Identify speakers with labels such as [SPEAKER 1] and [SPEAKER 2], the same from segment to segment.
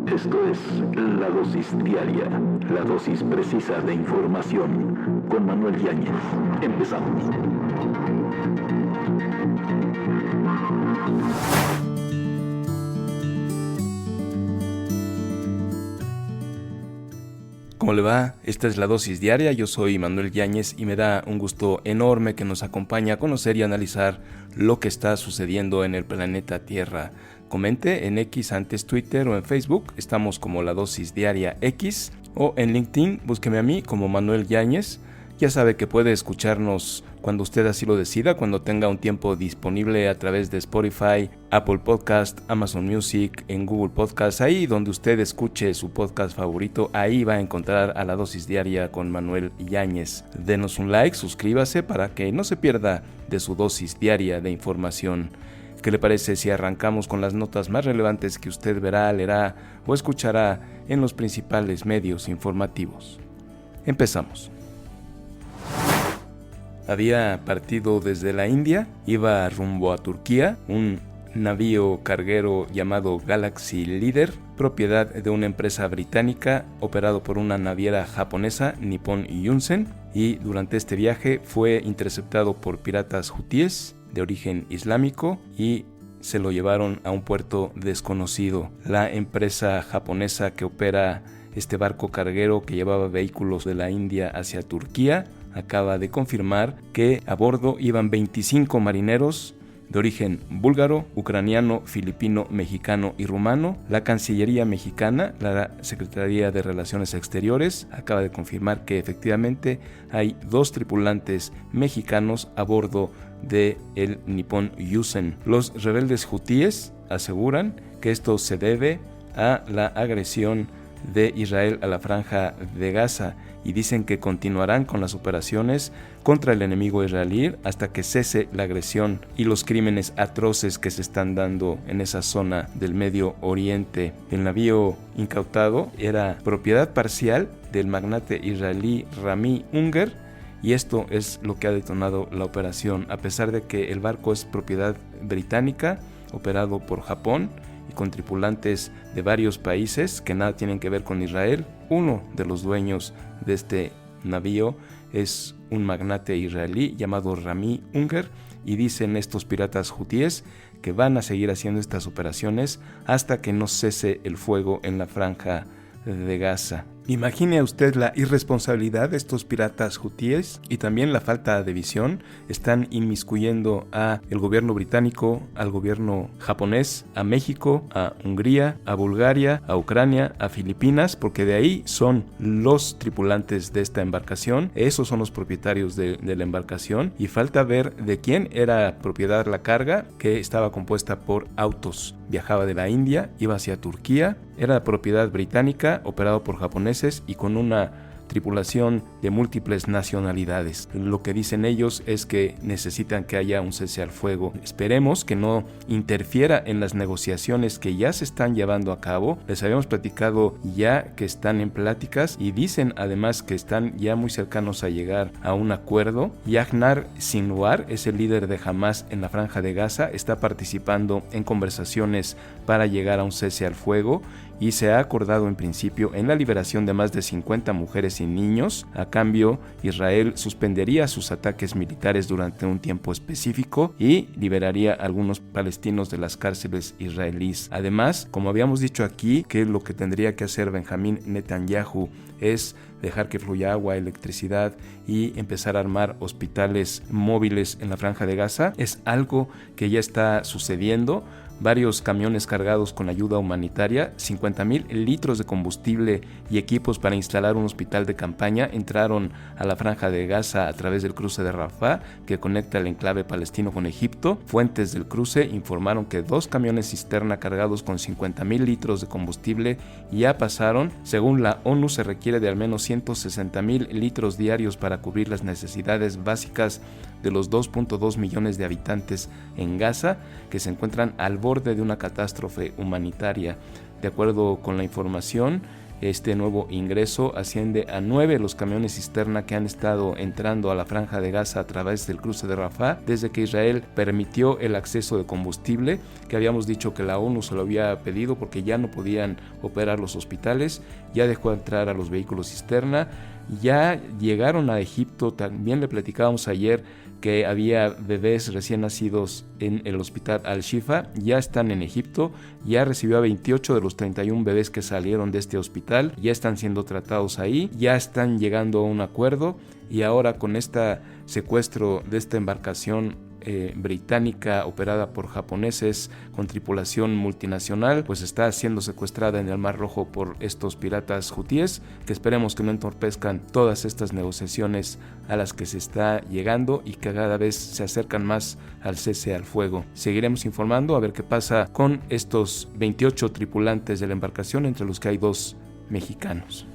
[SPEAKER 1] Esto es La Dosis Diaria, la dosis precisa de información con Manuel Yáñez. Empezamos.
[SPEAKER 2] ¿Cómo le va? Esta es La Dosis Diaria, yo soy Manuel Yáñez y me da un gusto enorme que nos acompañe a conocer y analizar lo que está sucediendo en el planeta Tierra. Comente en X, antes Twitter, o en Facebook, estamos como La Dosis Diaria X, o en LinkedIn, búsqueme a mí como Manuel Yáñez. Ya sabe que puede escucharnos cuando usted así lo decida, cuando tenga un tiempo disponible a través de Spotify, Apple Podcast, Amazon Music, en Google Podcast, ahí donde usted escuche su podcast favorito, ahí va a encontrar a La Dosis Diaria con Manuel Yáñez. Denos un like, suscríbase para que no se pierda de su dosis diaria de información. ¿Qué le parece si arrancamos con las notas más relevantes que usted verá, leerá o escuchará en los principales medios informativos? Empezamos. Había partido desde la India, iba rumbo a Turquía, un navío carguero llamado Galaxy Leader, propiedad de una empresa británica, operado por una naviera japonesa, Nippon Yusen, y durante este viaje fue interceptado por piratas hutíes de origen islámico y se lo llevaron a un puerto desconocido. La empresa japonesa que opera este barco carguero que llevaba vehículos de la India hacia Turquía acaba de confirmar que a bordo iban 25 marineros de origen búlgaro, ucraniano, filipino, mexicano y rumano. La Cancillería mexicana, la Secretaría de Relaciones Exteriores, acaba de confirmar que efectivamente hay 2 tripulantes mexicanos a bordo de el Nippon Yusen. Los rebeldes hutíes aseguran que esto se debe a la agresión de Israel a la Franja de Gaza y dicen que continuarán con las operaciones contra el enemigo israelí hasta que cese la agresión y los crímenes atroces que se están dando en esa zona del Medio Oriente. El navío incautado era propiedad parcial del magnate israelí Rami Unger y esto es lo que ha detonado la operación, a pesar de que el barco es propiedad británica, operado por Japón y con tripulantes de varios países que nada tienen que ver con Israel. Uno de los dueños de este navío es un magnate israelí llamado Rami Unger y dicen estos piratas hutíes que van a seguir haciendo estas operaciones hasta que no cese el fuego en la Franja de Gaza. Imagine a usted la irresponsabilidad de estos piratas hutíes y también la falta de visión. Están inmiscuyendo a el gobierno británico, al gobierno japonés, a México, a Hungría, a Bulgaria, a Ucrania, a Filipinas, porque de ahí son los tripulantes de esta embarcación. Esos son los propietarios de la embarcación y falta ver de quién era propiedad la carga, que estaba compuesta por autos. Viajaba de la India, iba hacia Turquía, era propiedad británica, operado por japoneses y con una tripulación de múltiples nacionalidades. Lo que dicen ellos es que necesitan que haya un cese al fuego. Esperemos que no interfiera en las negociaciones que ya se están llevando a cabo. Les habíamos platicado ya que están en pláticas y dicen además que están ya muy cercanos a llegar a un acuerdo. Yahya Sinwar es el líder de Hamas en la Franja de Gaza, está participando en conversaciones para llegar a un cese al fuego y se ha acordado en principio en la liberación de más de 50 mujeres y niños. A cambio, Israel suspendería sus ataques militares durante un tiempo específico y liberaría a algunos palestinos de las cárceles israelíes. Además, como habíamos dicho aquí, que lo que tendría que hacer Benjamín Netanyahu es dejar que fluya agua, electricidad y empezar a armar hospitales móviles en la Franja de Gaza, es algo que ya está sucediendo. Varios camiones cargados con ayuda humanitaria, 50,000 litros de combustible y equipos para instalar un hospital de campaña entraron a la Franja de Gaza a través del cruce de Rafah, que conecta el enclave palestino con Egipto. Fuentes del cruce informaron que 2 camiones cisterna cargados con 50,000 litros de combustible ya pasaron. Según la ONU, se requiere de al menos 160,000 litros diarios para cubrir las necesidades básicas de los 2.2 millones de habitantes en Gaza, que se encuentran al borde de una catástrofe humanitaria. De acuerdo con la información, este nuevo ingreso. Asciende a 9 los camiones cisterna que han estado entrando a la Franja de Gaza a través del cruce de Rafah desde que Israel permitió el acceso de combustible, que habíamos dicho que la ONU se lo había pedido porque ya no podían operar los hospitales. Ya dejó entrar a los vehículos cisterna. Ya llegaron a Egipto. También le platicábamos ayer que había bebés recién nacidos en el hospital Al-Shifa. Ya están en Egipto. Ya recibió a 28 de los 31 bebés que salieron de este hospital. Ya están siendo tratados ahí. Ya están llegando a un acuerdo. Y ahora con este secuestro de esta embarcación británica operada por japoneses con tripulación multinacional, pues está siendo secuestrada en el Mar Rojo por estos piratas hutíes, que esperemos que no entorpezcan todas estas negociaciones a las que se está llegando y que cada vez se acercan más al cese al fuego. Seguiremos informando a ver qué pasa con estos 28 tripulantes de la embarcación, entre los que hay 2 mexicanos.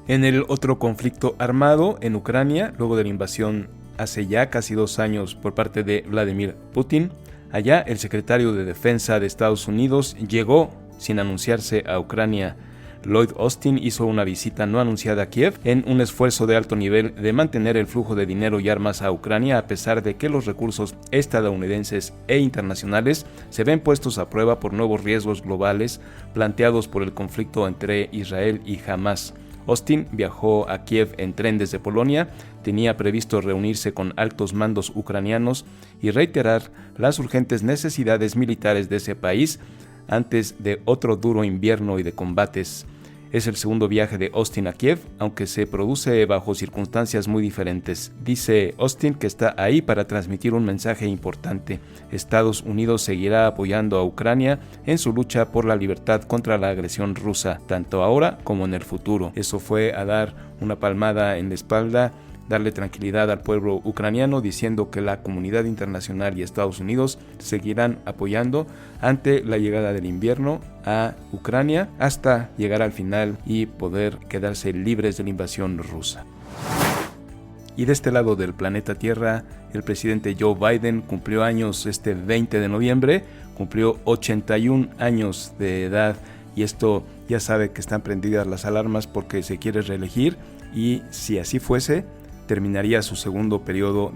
[SPEAKER 2] En el otro conflicto armado en Ucrania, luego de la invasión hace ya casi 2 años por parte de Vladimir Putin, allá el secretario de Defensa de Estados Unidos llegó sin anunciarse a Ucrania. Lloyd Austin hizo una visita no anunciada a Kiev en un esfuerzo de alto nivel de mantener el flujo de dinero y armas a Ucrania, a pesar de que los recursos estadounidenses e internacionales se ven puestos a prueba por nuevos riesgos globales planteados por el conflicto entre Israel y Hamás. Austin viajó a Kiev en tren desde Polonia, tenía previsto reunirse con altos mandos ucranianos y reiterar las urgentes necesidades militares de ese país antes de otro duro invierno y de combates. Es el segundo viaje de Austin a Kiev, aunque se produce bajo circunstancias muy diferentes. Dice Austin que está ahí para transmitir un mensaje importante. Estados Unidos seguirá apoyando a Ucrania en su lucha por la libertad contra la agresión rusa, tanto ahora como en el futuro. Eso fue a dar una palmada en la espalda, darle tranquilidad al pueblo ucraniano, diciendo que la comunidad internacional y Estados Unidos seguirán apoyando ante la llegada del invierno a Ucrania hasta llegar al final y poder quedarse libres de la invasión rusa. Y de este lado del planeta Tierra, el presidente Joe Biden cumplió años este 20 de noviembre, cumplió 81 años de edad, y esto ya sabe que están prendidas las alarmas porque se quiere reelegir, y si así fuese, terminaría su segundo periodo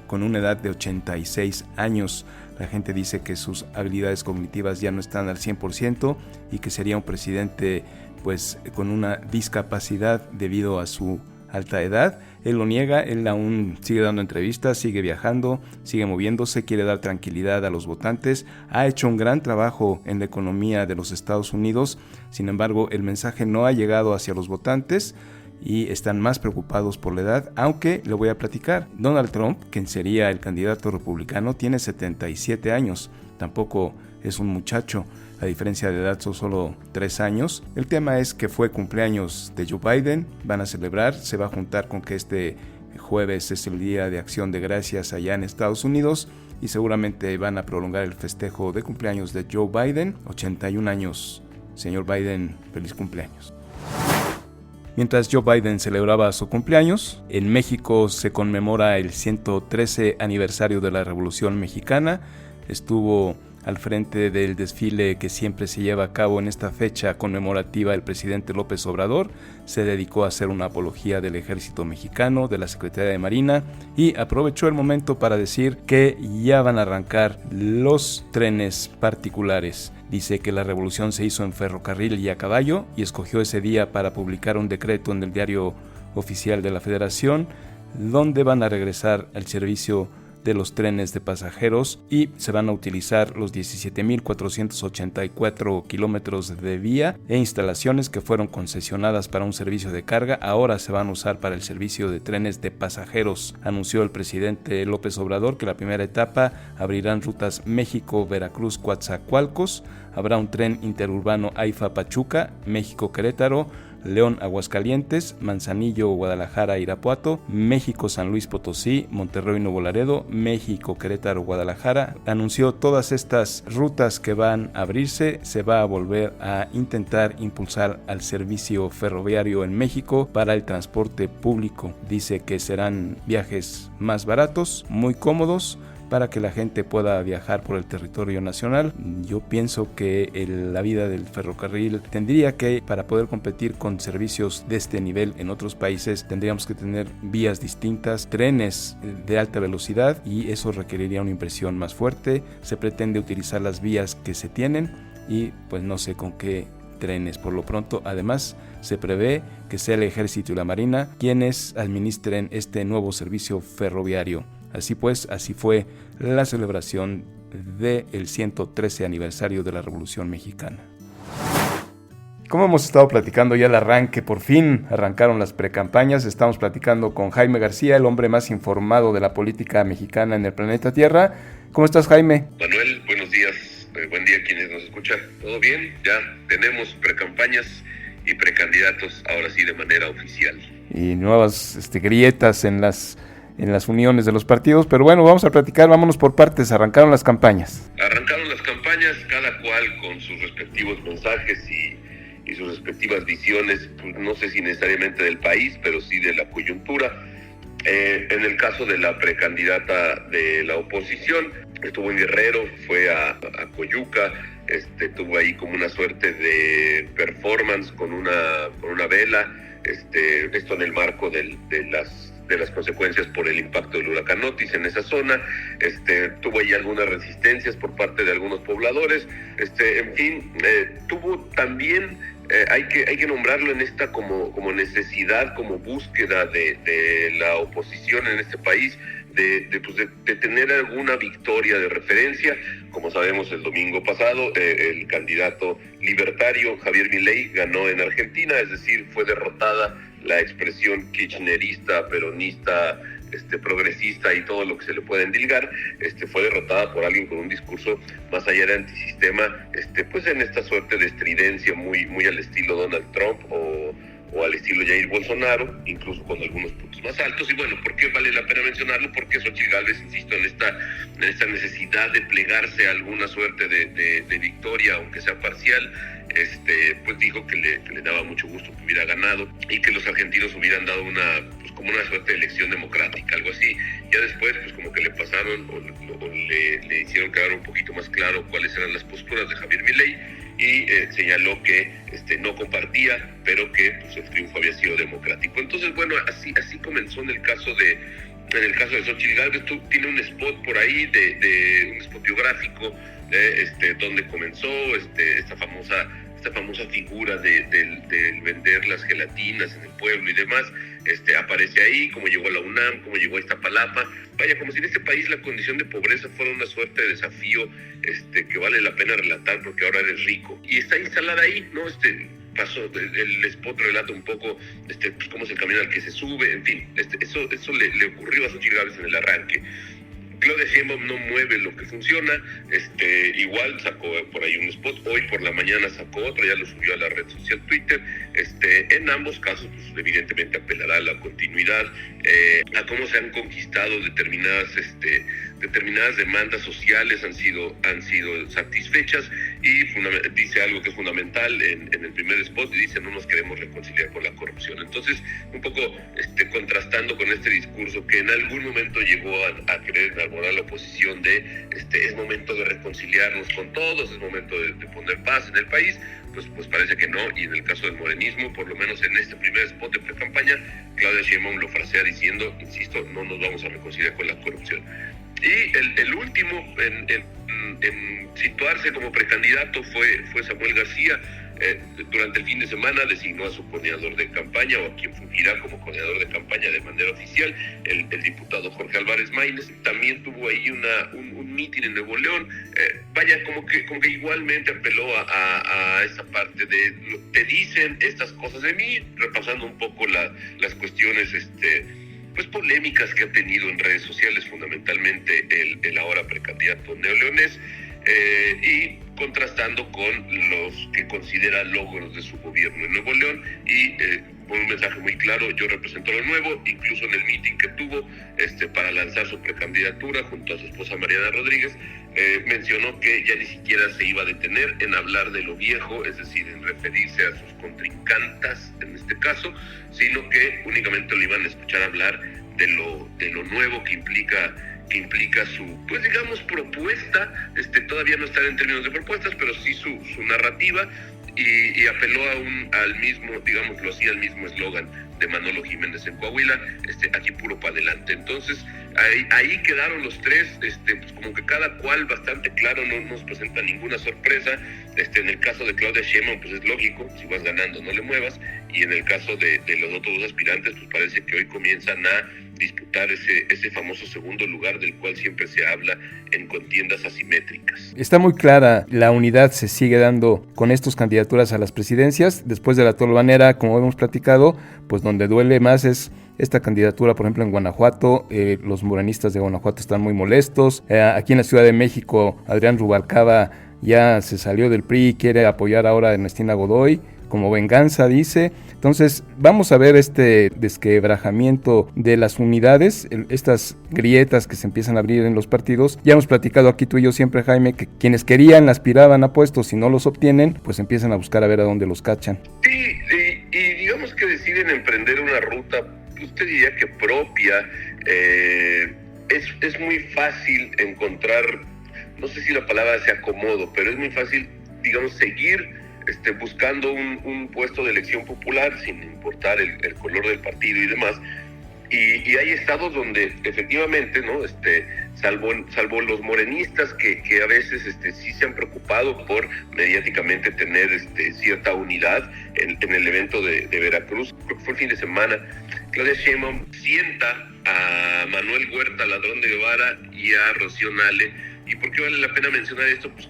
[SPEAKER 2] con una edad de 86 años. La gente dice que sus habilidades cognitivas ya no están al 100% y que sería un presidente pues con una discapacidad debido a su alta edad. Él lo niega, él aún sigue dando entrevistas, sigue viajando, sigue moviéndose, quiere dar tranquilidad a los votantes. Ha hecho un gran trabajo en la economía de los Estados Unidos, sin embargo el mensaje no ha llegado hacia los votantes y están más preocupados por la edad, aunque le voy a platicar. Donald Trump, quien sería el candidato republicano, tiene 77 años, tampoco es un muchacho, la diferencia de edad son solo 3 años. El tema es que fue cumpleaños de Joe Biden, van a celebrar, se va a juntar con que este jueves es el Día de Acción de Gracias allá en Estados Unidos y seguramente van a prolongar el festejo de cumpleaños de Joe Biden, 81 años. Señor Biden, feliz cumpleaños. Mientras Joe Biden celebraba su cumpleaños, en México se conmemora el 113 aniversario de la Revolución Mexicana. Estuvo al frente del desfile que siempre se lleva a cabo en esta fecha conmemorativa el presidente López Obrador. Se dedicó a hacer una apología del ejército mexicano, de la Secretaría de Marina, y aprovechó el momento para decir que ya van a arrancar los trenes particulares. Dice que la revolución se hizo en ferrocarril y a caballo y escogió ese día para publicar un decreto en el Diario Oficial de la Federación, donde van a regresar al servicio de los trenes de pasajeros y se van a utilizar los 17.484 kilómetros de vía e instalaciones que fueron concesionadas para un servicio de carga, ahora se van a usar para el servicio de trenes de pasajeros. Anunció el presidente López Obrador que la primera etapa abrirán rutas México-Veracruz-Coatzacoalcos, habrá un tren interurbano AIFA-Pachuca, México-Querétaro, León-Aguascalientes, Manzanillo-Guadalajara-Irapuato, México-San Luis Potosí, Monterrey-Nuevo Laredo, México-Querétaro-Guadalajara. Anunció todas estas rutas que van a abrirse. Se va a volver a intentar impulsar al servicio ferroviario en México para el transporte público. Dice que serán viajes más baratos, muy cómodos, para que la gente pueda viajar por el territorio nacional. Yo pienso que la vida del ferrocarril tendría que, para poder competir con servicios de este nivel en otros países, tendríamos que tener vías distintas, trenes de alta velocidad, y eso requeriría una inversión más fuerte. Se pretende utilizar las vías que se tienen y pues no sé con qué trenes por lo pronto. Además, se prevé que sea el Ejército y la Marina quienes administren este nuevo servicio ferroviario. Así pues, así fue la celebración del 113 aniversario de la Revolución Mexicana. Como hemos estado platicando ya el arranque, por fin arrancaron las precampañas. Estamos platicando con Jaime García, el hombre más informado de la política mexicana en el planeta Tierra. ¿Cómo estás, Jaime?
[SPEAKER 3] Manuel, buenos días. Buen día a quienes nos escuchan. ¿Todo bien? Ya tenemos precampañas y precandidatos, ahora sí de manera oficial.
[SPEAKER 2] Y nuevas grietas en las uniones de los partidos, pero bueno, vamos a platicar, vámonos por partes. Arrancaron las campañas.
[SPEAKER 3] Arrancaron las campañas, cada cual con sus respectivos mensajes y sus respectivas visiones, pues no sé si necesariamente del país, pero sí de la coyuntura. En el caso de la precandidata de la oposición, estuvo en Guerrero, fue a Coyuca, tuvo ahí como una suerte de performance con una vela, esto en el marco de las consecuencias por el impacto del huracán Otis en esa zona. Tuvo ahí algunas resistencias por parte de algunos pobladores, en fin, tuvo también hay que nombrarlo en esta como necesidad, como búsqueda de la oposición en este país de tener alguna victoria de referencia. Como sabemos, el domingo pasado el candidato libertario Javier Milei ganó en Argentina, es decir, fue derrotada la expresión kirchnerista, peronista, progresista y todo lo que se le pueda endilgar, fue derrotada por alguien con un discurso más allá de antisistema, pues en esta suerte de estridencia muy al estilo Donald Trump o al estilo Jair Bolsonaro, incluso con algunos puntos más altos. Y bueno, ¿por qué vale la pena mencionarlo? Porque Xóchitl Gálvez, insisto, en esta necesidad de plegarse a alguna suerte de victoria, aunque sea parcial, pues dijo que le daba mucho gusto que hubiera ganado y que los argentinos hubieran dado como una suerte de elección democrática, algo así. Ya después, pues como que le pasaron o le hicieron quedar un poquito más claro cuáles eran las posturas de Javier Milei y señaló que no compartía, pero que pues, el triunfo había sido democrático. Entonces, bueno, así comenzó en el caso de Xóchitl Gálvez. Tiene un spot por ahí, un spot biográfico, donde comenzó esta famosa figura del vender las gelatinas en el pueblo y demás. Aparece ahí, cómo llegó a la UNAM, cómo llegó a Iztapalapa. Vaya, como si en este país la condición de pobreza fuera una suerte de desafío que vale la pena relatar porque ahora eres rico. Y está instalada ahí, ¿no? Pasó, el spot relata un poco pues cómo es el camino al que se sube, en fin, eso le ocurrió a Xóchitl Gálvez en el arranque. Claudia Sheinbaum no mueve lo que funciona, igual sacó por ahí un spot, hoy por la mañana sacó otro, ya lo subió a la red social Twitter. En ambos casos, pues evidentemente apelará a la continuidad, a cómo se han conquistado determinadas demandas sociales, han sido satisfechas, y dice algo que es fundamental en el primer spot, y dice: no nos queremos reconciliar con la corrupción. Entonces, un poco contrastando con este discurso que en algún momento llegó a querer enarborar la oposición de es momento de reconciliarnos con todos, es momento de poner paz en el país, pues parece que no. Y en el caso del morenismo, por lo menos en este primer spot de pre-campaña, Claudia Sheinbaum lo frasea diciendo, insisto, no nos vamos a reconciliar con la corrupción. Y el último en situarse como precandidato fue Samuel García. Durante el fin de semana designó a su coordinador de campaña, o a quien fungirá como coordinador de campaña de manera oficial, el diputado Jorge Álvarez Maínez. También tuvo ahí un mitin en Nuevo León. Vaya, como que igualmente apeló a esa parte de te dicen estas cosas de mí, repasando un poco las cuestiones pues polémicas que ha tenido en redes sociales, fundamentalmente el ahora precandidato neoleonés, y contrastando con los que considera logros de su gobierno en Nuevo León, y con un mensaje muy claro: yo represento lo nuevo. Incluso en el meeting que tuvo para lanzar su precandidatura junto a su esposa Mariana Rodríguez, mencionó que ya ni siquiera se iba a detener en hablar de lo viejo, es decir, en referirse a sus contrincantas en este caso, sino que únicamente lo iban a escuchar hablar de lo nuevo que implica que implica su, pues digamos, propuesta, todavía no está en términos de propuestas, pero sí su narrativa, y apeló al mismo, digámoslo así, al mismo eslogan de Manolo Jiménez en Coahuila, aquí puro para adelante. Entonces, ahí quedaron los tres, pues como que cada cual bastante claro, no nos presenta ninguna sorpresa. En el caso de Claudia Sheinbaum, pues es lógico, si vas ganando no le muevas, y en el caso de los otros dos aspirantes, pues parece que hoy comienzan a disputar ese famoso segundo lugar del cual siempre se habla en contiendas asimétricas.
[SPEAKER 2] Está muy clara, la unidad se sigue dando con estas candidaturas a las presidencias. Después de la Tolvanera, como hemos platicado, pues donde duele más es esta candidatura, por ejemplo, en Guanajuato. Los morenistas de Guanajuato están muy molestos. Aquí en la Ciudad de México, Adrián Rubalcaba ya se salió del PRI y quiere apoyar ahora a Ernestina Godoy como venganza, dice. Entonces vamos a ver este desquebrajamiento de las unidades, estas grietas que se empiezan a abrir en los partidos. Ya hemos platicado aquí tú y yo siempre, Jaime, que quienes querían, aspiraban a puestos y no los obtienen, pues empiezan a buscar a ver a dónde los cachan.
[SPEAKER 3] Sí, y digamos que deciden emprender una ruta, usted diría que propia. Es muy fácil encontrar, no sé si la palabra sea acomodo, pero es muy fácil, digamos, seguir buscando un puesto de elección popular sin importar el color del partido y demás. Y hay estados donde efectivamente, ¿no? Salvo los morenistas que a veces sí se han preocupado por mediáticamente tener cierta unidad en el evento de Veracruz, creo que fue el fin de semana. Claudia Sheinbaum sienta a Manuel Huerta, Ladrón de Guevara, y a Rocío Nale. ¿Y por qué vale la pena mencionar esto? Pues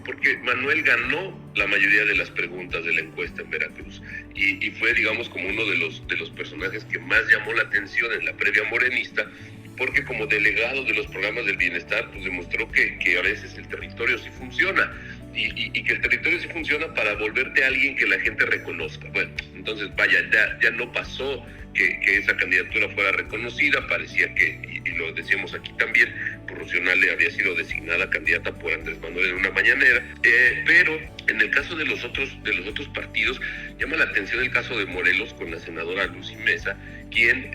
[SPEAKER 3] porque Manuel ganó la mayoría de las preguntas de la encuesta en Veracruz y fue, digamos, como uno de los personajes que más llamó la atención en la previa morenista, porque como delegado de los programas del bienestar, pues demostró que a veces el territorio sí funciona y que el territorio sí funciona para volverte a alguien que la gente reconozca. Bueno, entonces vaya, ya no pasó que esa candidatura fuera reconocida. Parecía que, y lo decíamos aquí también, Rocío Nale había sido designada candidata por Andrés Manuel en una mañanera, pero en el caso de los otros partidos, llama la atención el caso de Morelos con la senadora Lucy Mesa, quien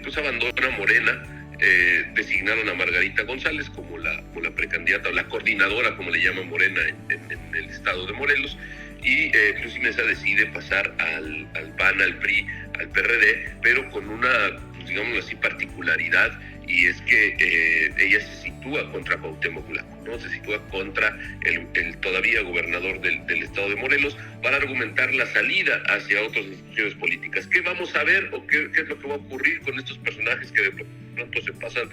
[SPEAKER 3] pues abandona Morena. Designaron a Margarita González como la precandidata, o la coordinadora, como le llama Morena en el estado de Morelos, y Lucy Mesa decide pasar al PAN, al PRI, al PRD, pero con una, pues, digamos así, particularidad, y es que ella se sitúa contra Cuauhtémoc Blanco, ¿no? Se sitúa contra el todavía gobernador del estado de Morelos, para argumentar la salida hacia otras instituciones políticas. ¿Qué vamos a ver o qué es lo que va a ocurrir con estos personajes que de pronto se pasan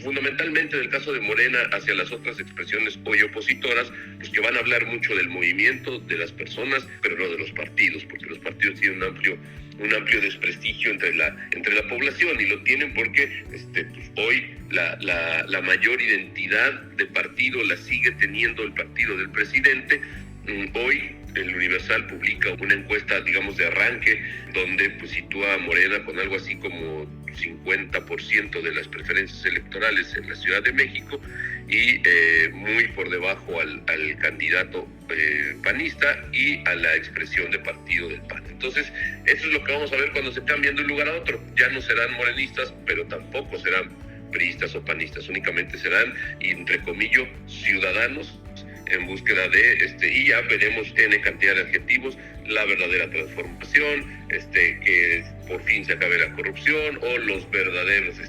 [SPEAKER 3] fundamentalmente en el caso de Morena hacia las otras expresiones hoy opositoras, pues que van a hablar mucho del movimiento, de las personas, pero no de los partidos, porque los partidos tienen un amplio desprestigio entre la población, y lo tienen porque pues hoy la mayor identidad de partido la sigue teniendo el partido del presidente. Hoy el Universal publica una encuesta, digamos, de arranque, donde pues sitúa a Morena con algo así como 50% de las preferencias electorales en la Ciudad de México, y muy por debajo al candidato panista y a la expresión de partido del PAN. Entonces, eso es lo que vamos a ver cuando se cambien de un lugar a otro. Ya no serán morenistas, pero tampoco serán priistas o panistas, únicamente serán, entre comillas, ciudadanos en búsqueda de, y ya veremos N cantidad de adjetivos, la verdadera transformación, que por fin se acabe la corrupción, o los verdaderos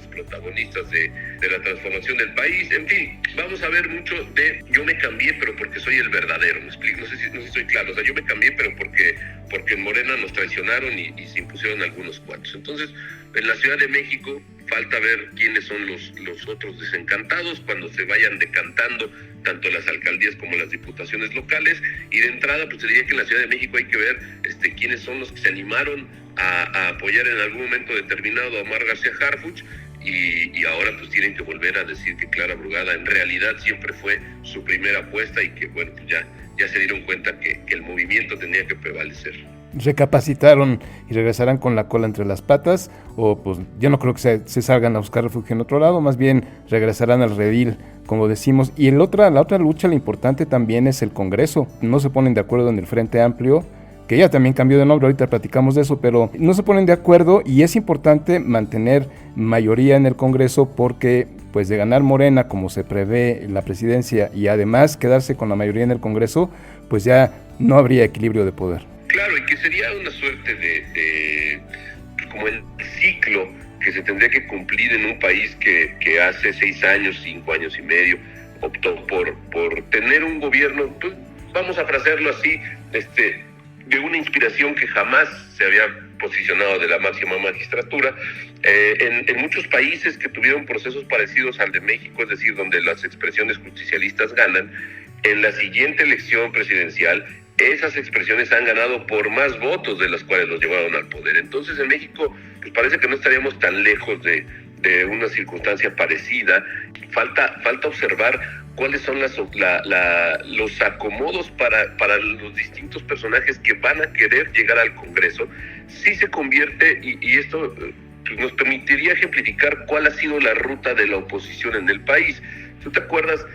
[SPEAKER 3] protagonistas de la transformación del país. En fin, vamos a ver mucho de yo me cambié, pero porque soy el verdadero, ¿me explico? No sé si soy claro. O sea, yo me cambié, pero porque en Morena nos traicionaron y se impusieron algunos cuantos. Entonces, en la Ciudad de México falta ver quiénes son los otros desencantados cuando se vayan decantando tanto las alcaldías como las diputaciones locales. Y de entrada, pues diría que en la Ciudad de México hay que ver quiénes son los que se animaron a apoyar en algún momento determinado a Omar García Harfuch, y ahora pues tienen que volver a decir que Clara Brugada en realidad siempre fue su primera apuesta, y que bueno, pues ya se dieron cuenta que el movimiento tenía que prevalecer.
[SPEAKER 2] Recapacitaron y regresarán con la cola entre las patas, o pues yo no creo que se salgan a buscar refugio en otro lado, más bien regresarán al redil, como decimos. Y la otra lucha, la importante también es el Congreso. No se ponen de acuerdo en el Frente Amplio, que ya también cambió de nombre, ahorita platicamos de eso, pero no se ponen de acuerdo y es importante mantener mayoría en el Congreso porque pues de ganar Morena como se prevé en la presidencia y además quedarse con la mayoría en el Congreso, pues ya no habría equilibrio de poder.
[SPEAKER 3] Claro, y que sería una suerte de como el ciclo que se tendría que cumplir en un país que hace 6 años, 5 años y medio, optó por tener un gobierno, pues vamos a frasearlo así, de una inspiración que jamás se había posicionado de la máxima magistratura. En muchos países que tuvieron procesos parecidos al de México, es decir, donde las expresiones justicialistas ganan, en la siguiente elección presidencial, esas expresiones han ganado por más votos de las cuales los llevaron al poder. Entonces en México pues parece que no estaríamos tan lejos de una circunstancia parecida. Falta observar cuáles son los acomodos para los distintos personajes que van a querer llegar al Congreso. Si se convierte, y esto pues nos permitiría ejemplificar cuál ha sido la ruta de la oposición en el país. ¿Tú te acuerdas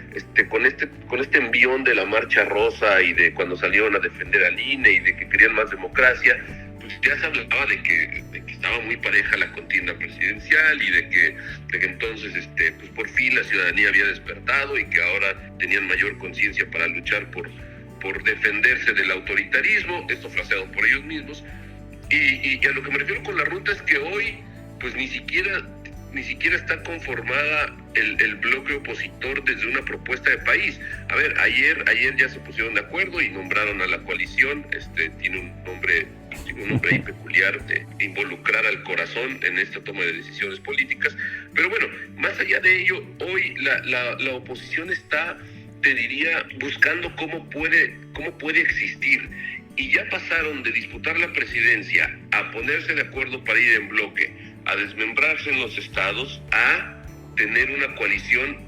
[SPEAKER 3] con este envión de la Marcha Rosa y de cuando salieron a defender al INE y de que querían más democracia? Pues ya se hablaba de que estaba muy pareja la contienda presidencial y de que entonces pues por fin la ciudadanía había despertado y que ahora tenían mayor conciencia para luchar por defenderse del autoritarismo, esto fraseado por ellos mismos. Y a lo que me refiero con la ruta es que hoy pues ni siquiera está conformada el bloque opositor desde una propuesta de país. A ver, ayer ya se pusieron de acuerdo y nombraron a la coalición, tiene un nombre ahí peculiar, de involucrar al corazón en esta toma de decisiones políticas. Pero bueno, más allá de ello, hoy la oposición está, te diría, buscando cómo puede existir. Y ya pasaron de disputar la presidencia a ponerse de acuerdo para ir en bloque, a desmembrarse en los estados, a tener una coalición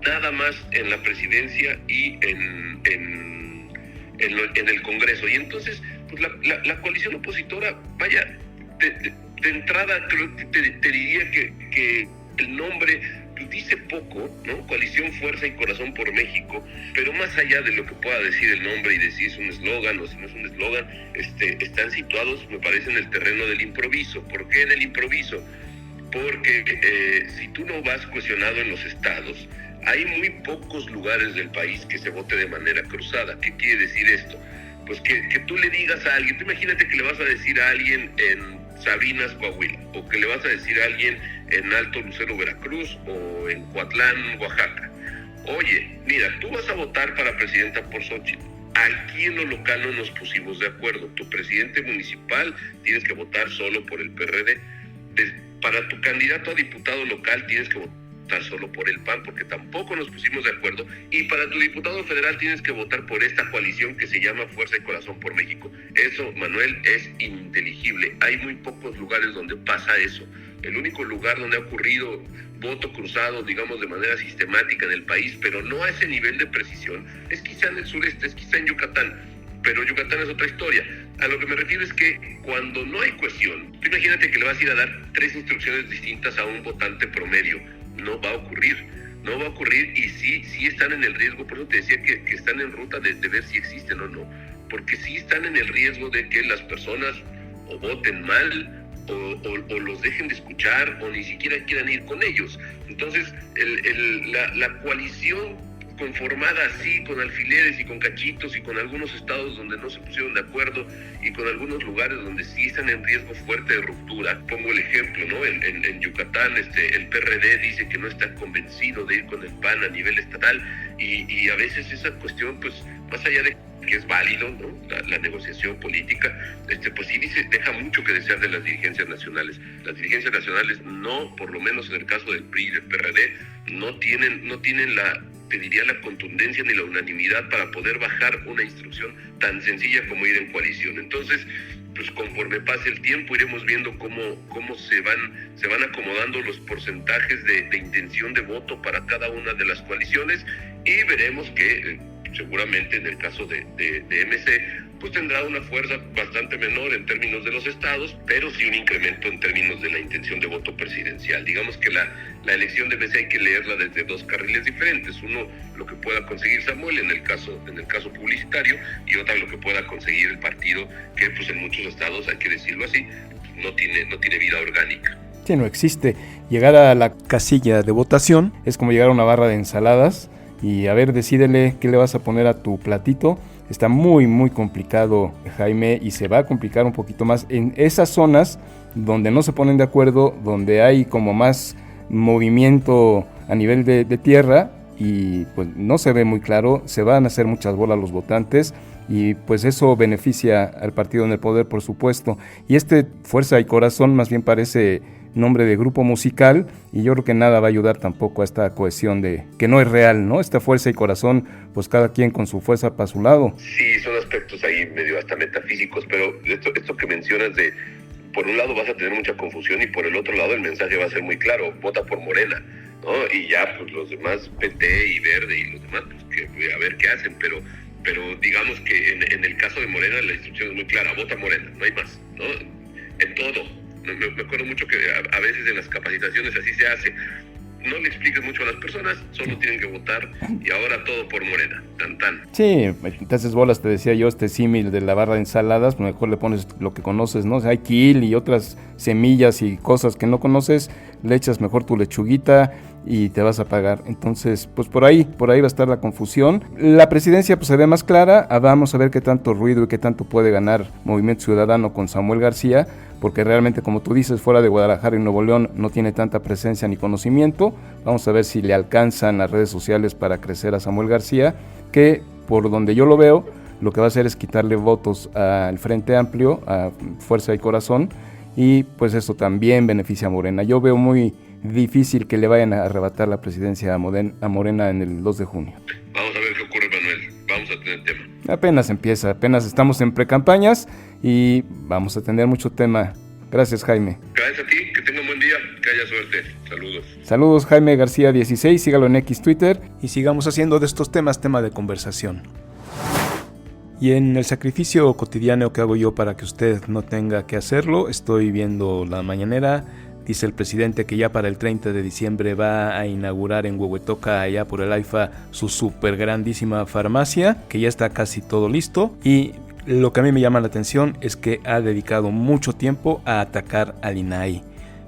[SPEAKER 3] nada más en la presidencia y en el Congreso. Y entonces, pues la coalición opositora, vaya, de entrada creo que te diría que el nombre dice poco, ¿no? Coalición Fuerza y Corazón por México, pero más allá de lo que pueda decir el nombre y de si es un eslogan o si no es un eslogan, están situados, me parece, en el terreno del improviso. ¿Por qué del improviso? Porque si tú no vas cohesionado en los estados, hay muy pocos lugares del país que se vote de manera cruzada. ¿Qué quiere decir esto? Pues que tú le digas a alguien, tú imagínate que le vas a decir a alguien en Sabinas, Coahuila, o que le vas a decir a alguien en Alto Lucero, Veracruz, o en Coatlán, Oaxaca: oye, mira, tú vas a votar para presidenta por Xochitl. Aquí en lo local no nos pusimos de acuerdo. Tu presidente municipal tienes que votar solo por el PRD. Para tu candidato a diputado local tienes que votar solo por el PAN, porque tampoco nos pusimos de acuerdo. Y para tu diputado federal tienes que votar por esta coalición que se llama Fuerza y Corazón por México. Eso, Manuel, es ininteligible. Hay muy pocos lugares donde pasa eso. El único lugar donde ha ocurrido voto cruzado, digamos, de manera sistemática en el país, pero no a ese nivel de precisión, es quizá en el sureste, es quizá en Yucatán. Pero Yucatán es otra historia. A lo que me refiero es que cuando no hay cohesión, tú imagínate que le vas a ir a dar 3 instrucciones distintas a un votante promedio. No va a ocurrir. No va a ocurrir, y sí están en el riesgo. Por eso te decía que están en ruta de ver si existen o no. Porque sí están en el riesgo de que las personas o voten mal, o los dejen de escuchar, o ni siquiera quieran ir con ellos. Entonces, la coalición conformada así, con alfileres y con cachitos, y con algunos estados donde no se pusieron de acuerdo, y con algunos lugares donde sí están en riesgo fuerte de ruptura. Pongo el ejemplo, ¿no? En Yucatán, el PRD dice que no está convencido de ir con el PAN a nivel estatal, y a veces esa cuestión, pues, más allá de que es válido, ¿no? La negociación política, pues sí deja mucho que desear de las dirigencias nacionales. Las dirigencias nacionales no, por lo menos en el caso del PRI y del PRD, no tienen te diría, la contundencia ni la unanimidad para poder bajar una instrucción tan sencilla como ir en coalición. Entonces, pues conforme pase el tiempo iremos viendo cómo se van acomodando los porcentajes de intención de voto para cada una de las coaliciones, y veremos que seguramente en el caso de MC, pues tendrá una fuerza bastante menor en términos de los estados, pero sí un incremento en términos de la intención de voto presidencial. Digamos que la elección de MC hay que leerla desde dos carriles diferentes. Uno, lo que pueda conseguir Samuel en el caso publicitario, y otra, lo que pueda conseguir el partido, que pues en muchos estados, hay que decirlo así, no tiene vida orgánica.
[SPEAKER 2] Sí, no existe. Llegar a la casilla de votación es como llegar a una barra de ensaladas y a ver, decídele qué le vas a poner a tu platito. Está muy, muy complicado, Jaime, y se va a complicar un poquito más en esas zonas donde no se ponen de acuerdo, donde hay como más movimiento a nivel de tierra y pues no se ve muy claro, se van a hacer muchas bolas los votantes y pues eso beneficia al partido en el poder, por supuesto. Y Fuerza y Corazón más bien parece nombre de grupo musical y yo creo que nada va a ayudar tampoco a esta cohesión que no es real, ¿no? Esta Fuerza y Corazón, pues cada quien con su fuerza para su lado.
[SPEAKER 3] Sí, son aspectos ahí medio hasta metafísicos, pero esto que mencionas por un lado vas a tener mucha confusión y por el otro lado el mensaje va a ser muy claro: vota por Morena, ¿no? Y ya pues los demás, PT y Verde y los demás, pues a ver qué hacen, pero digamos que en el caso de Morena la instrucción es muy clara: vota Morena, no hay más, ¿no? En todo. Me acuerdo mucho que a veces en las capacitaciones así se hace. No le expliques mucho a las personas, solo tienen que votar y ahora todo por Morena, tan tan.
[SPEAKER 2] Sí, te haces bolas, te decía yo, símil de la barra de ensaladas, mejor le pones lo que conoces, ¿no? O sea, hay quil y otras semillas y cosas que no conoces, le echas mejor tu lechuguita y te vas a pagar. Entonces, pues por ahí va a estar la confusión. La presidencia pues se ve más clara, vamos a ver qué tanto ruido y qué tanto puede ganar Movimiento Ciudadano con Samuel García, porque realmente, como tú dices, fuera de Guadalajara y Nuevo León no tiene tanta presencia ni conocimiento. Vamos a ver si le alcanzan las redes sociales para crecer a Samuel García, que por donde yo lo veo, lo que va a hacer es quitarle votos al Frente Amplio, a Fuerza y Corazón, y pues eso también beneficia a Morena. Yo veo muy difícil que le vayan a arrebatar la presidencia a Morena en el 2 de junio.
[SPEAKER 3] Vamos a ver qué ocurre, Manuel. Vamos a tener tema.
[SPEAKER 2] Apenas empieza, apenas estamos en precampañas y vamos a tener mucho tema. Gracias, Jaime.
[SPEAKER 3] Gracias a ti, que tenga un buen día, que haya suerte. Saludos.
[SPEAKER 2] Saludos, Jaime García 16, sígalo en X Twitter y sigamos haciendo de estos temas tema de conversación. Y en el sacrificio cotidiano que hago yo para que usted no tenga que hacerlo, estoy viendo la mañanera. Dice el presidente que ya para el 30 de diciembre va a inaugurar en Huehuetoca, allá por el AIFA, su súper grandísima farmacia, que ya está casi todo listo. Y lo que a mí me llama la atención es que ha dedicado mucho tiempo a atacar al INAI.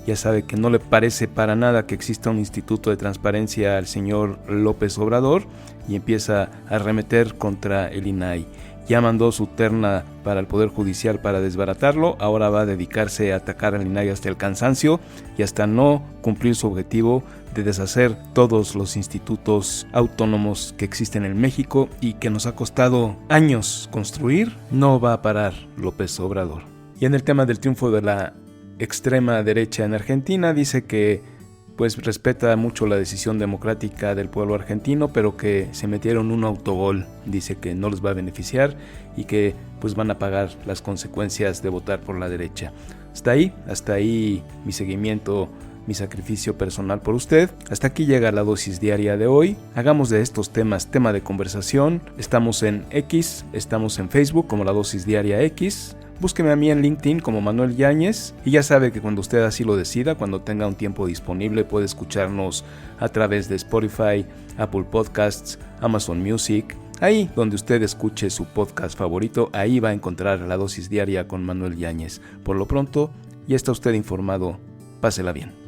[SPEAKER 2] Ya sabe que no le parece para nada que exista un instituto de transparencia al señor López Obrador y empieza a arremeter contra el INAI. Ya mandó su terna para el Poder Judicial para desbaratarlo, ahora va a dedicarse a atacar al INAI hasta el cansancio y hasta no cumplir su objetivo de deshacer todos los institutos autónomos que existen en México y que nos ha costado años construir. No va a parar López Obrador. Y en el tema del triunfo de la extrema derecha en Argentina, dice que pues respeta mucho la decisión democrática del pueblo argentino, pero que se metieron un autogol. Dice que no les va a beneficiar y que pues van a pagar las consecuencias de votar por la derecha. Hasta ahí mi seguimiento, mi sacrificio personal por usted. Hasta aquí llega la dosis diaria de hoy. Hagamos de estos temas tema de conversación. Estamos en X, estamos en Facebook como la dosis diaria X. Búsqueme a mí en LinkedIn como Manuel Yáñez y ya sabe que cuando usted así lo decida, cuando tenga un tiempo disponible, puede escucharnos a través de Spotify, Apple Podcasts, Amazon Music. Ahí donde usted escuche su podcast favorito, ahí va a encontrar la dosis diaria con Manuel Yáñez. Por lo pronto, ya está usted informado. Pásela bien.